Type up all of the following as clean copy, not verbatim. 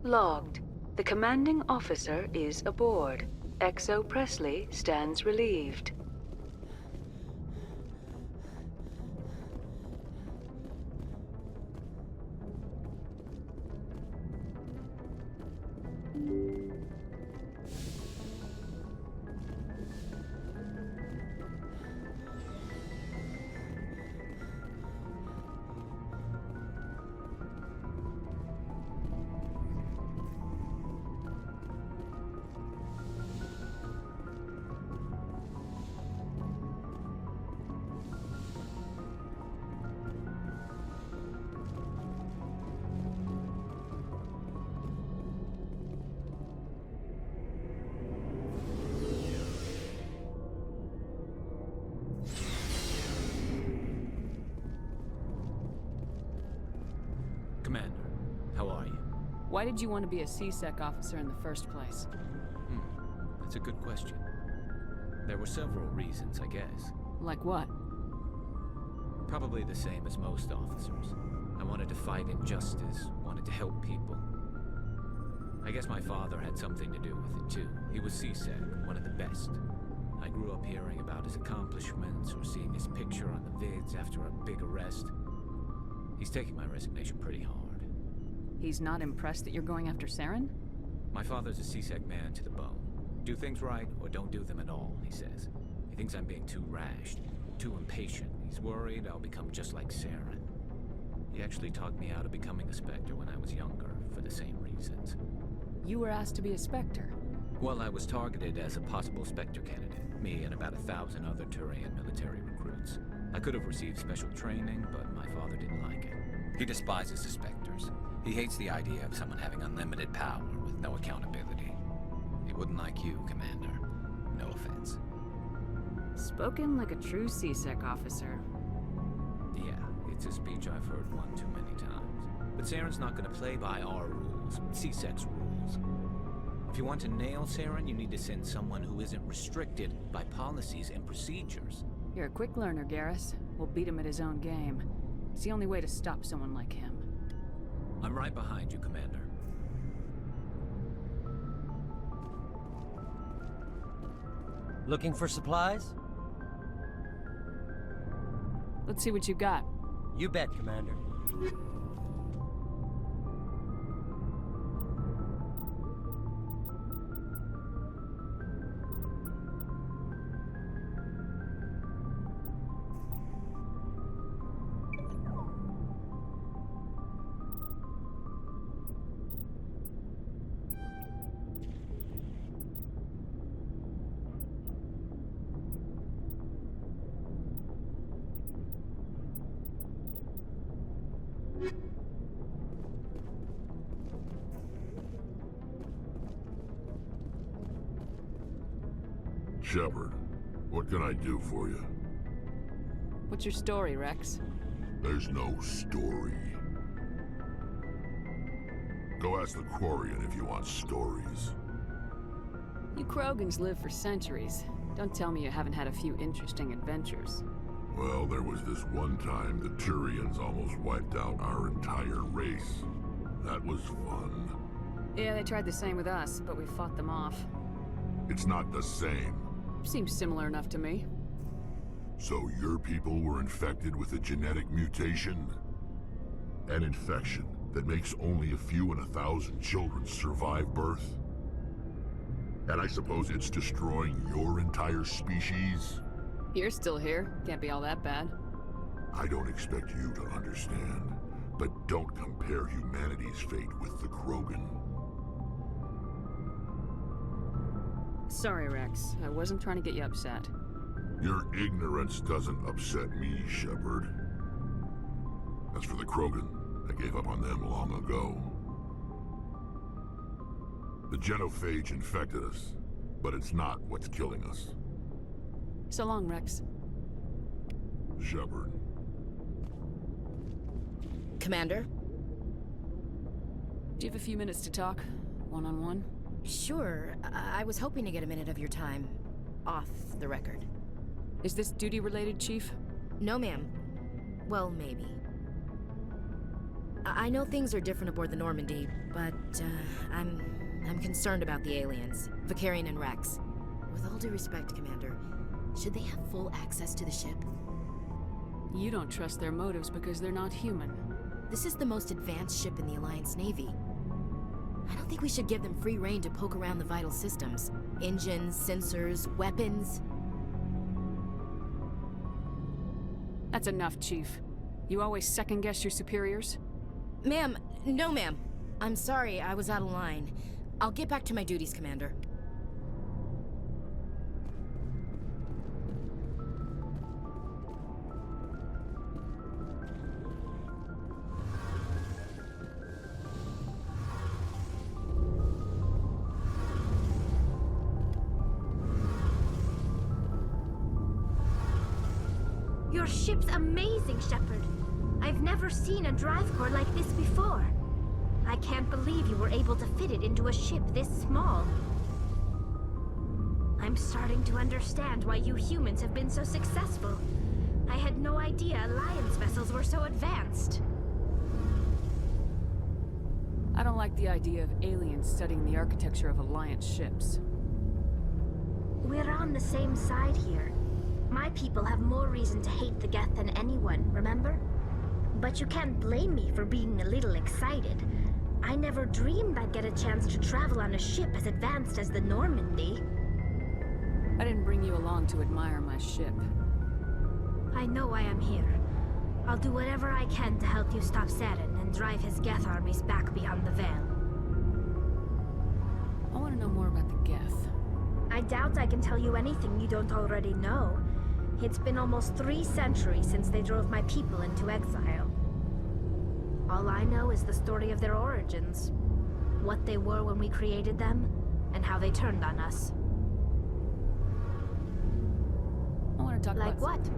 Logged. The commanding officer is aboard. XO Presley stands relieved. Commander, how are you? Why did you want to be a CSEC officer in the first place? That's a good question. There were several reasons, I guess. Like what? Probably the same as most officers. I wanted to fight injustice, wanted to help people. I guess my father had something to do with it too. He was CSEC, one of the best. I grew up hearing about his accomplishments or seeing his picture on the vids after a big arrest. He's taking my resignation pretty hard. He's not impressed that you're going after Saren? My father's a CSEC man to the bone. Do things right or don't do them at all, he says. He thinks I'm being too rash, too impatient. He's worried I'll become just like Saren. He actually talked me out of becoming a Spectre when I was younger, for the same reasons. You were asked to be a Spectre. Well, I was targeted as a possible Spectre candidate, me and about 1,000 other Turian military recruits. I could have received special training, but my father didn't like it. He despises the Spectres. He hates the idea of someone having unlimited power with no accountability. He wouldn't like you, Commander. No offense. Spoken like a true CSEC officer. Yeah, it's a speech I've heard one too many times. But Saren's not gonna play by our rules, CSEC's rules. If you want to nail Saren, you need to send someone who isn't restricted by policies and procedures. You're a quick learner, Garrus. We'll beat him at his own game. It's the only way to stop someone like him. I'm right behind you, Commander. Looking for supplies? Let's see what you got. You bet, Commander. Shepard, what can I do for you? What's your story, Rex? There's no story. Go ask the Quarian if you want stories. You Krogans live for centuries. Don't tell me you haven't had a few interesting adventures. Well, there was this one time the Turians almost wiped out our entire race. That was fun. Yeah, they tried the same with us, but we fought them off. It's not the same. Seems similar enough to me. So your people were infected with a genetic mutation? An infection that makes only a few in 1,000 children survive birth? And I suppose it's destroying your entire species? You're still here. Can't be all that bad. I don't expect you to understand, but don't compare humanity's fate with the Krogan. Sorry, Rex. I wasn't trying to get you upset. Your ignorance doesn't upset me, Shepard. As for the Krogan, I gave up on them long ago. The genophage infected us, but it's not what's killing us. So long, Rex. Shepard. Commander? Do you have a few minutes to talk? One-on-one? Sure. I was hoping to get a minute of your time. Off the record. Is this duty-related, Chief? No, ma'am. Well, maybe. I know things are different aboard the Normandy, but I'm concerned about the aliens, Vicarian and Rex. With all due respect, Commander, should they have full access to the ship? You don't trust their motives because they're not human. This is the most advanced ship in the Alliance Navy. I don't think we should give them free rein to poke around the vital systems. Engines, sensors, weapons. That's enough, Chief. You always second-guess your superiors? Ma'am, no ma'am. I'm sorry, I was out of line. I'll get back to my duties, Commander. Your ship's amazing, Shepard. I've never seen a drive core like this before. I can't believe you were able to fit it into a ship this small. I'm starting to understand why you humans have been so successful. I had no idea Alliance vessels were so advanced. I don't like the idea of aliens studying the architecture of Alliance ships. We're on the same side here. My people have more reason to hate the Geth than anyone, remember? But you can't blame me for being a little excited. I never dreamed I'd get a chance to travel on a ship as advanced as the Normandy. I didn't bring you along to admire my ship. I know why I'm here. I'll do whatever I can to help you stop Saren and drive his Geth armies back beyond the Veil. I want to know more about the Geth. I doubt I can tell you anything you don't already know. It's been almost 3 centuries since they drove my people into exile. All I know is the story of their origins. What they were when we created them, and how they turned on us. I want to talk Like about... what?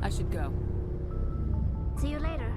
I should go. See you later.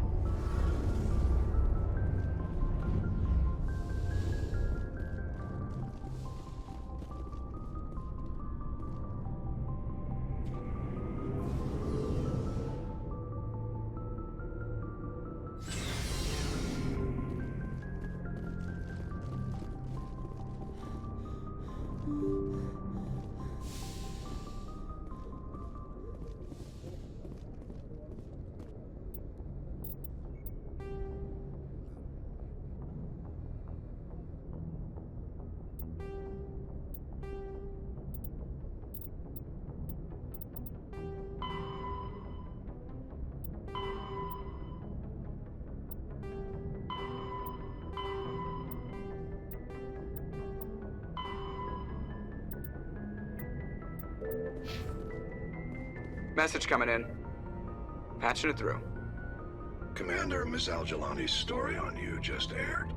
Message coming in. Patching it through. Commander, Miss Al-Jalani's story on you just aired.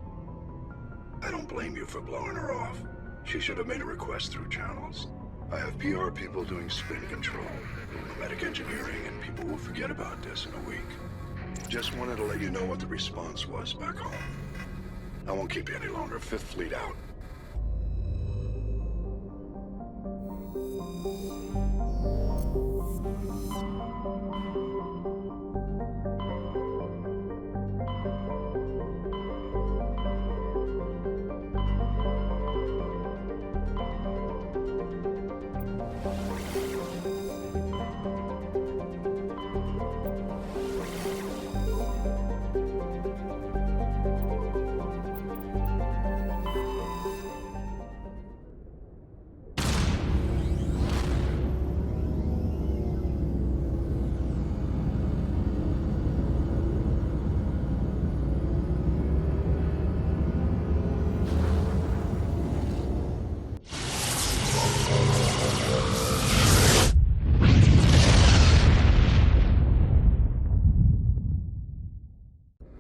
I don't blame you for blowing her off. She should have made a request through channels. I have PR people doing spin control, medic engineering, and people will forget about this in a week. Just wanted to let you know what the response was back home. I won't keep you any longer. 5th Fleet out.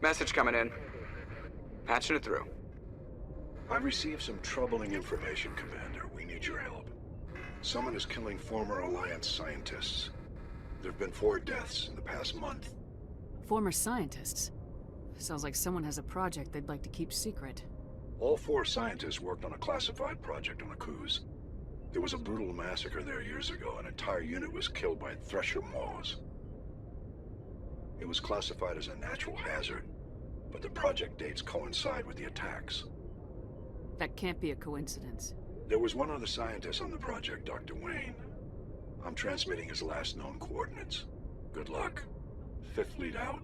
Message coming in. Patching it through. I've received some troubling information, Commander. We need your help. Someone is killing former Alliance scientists. There have been 4 deaths in the past month. Former scientists? Sounds like someone has a project they'd like to keep secret. All 4 scientists worked on a classified project on Akuz. There was a brutal massacre there years ago. An entire unit was killed by Thresher Maws. It was classified as a natural hazard. but the project dates coincide with the attacks. That can't be a coincidence. There was one other scientist on the project, Dr. Wayne. I'm transmitting his last known coordinates. Good luck. Fifth lead out.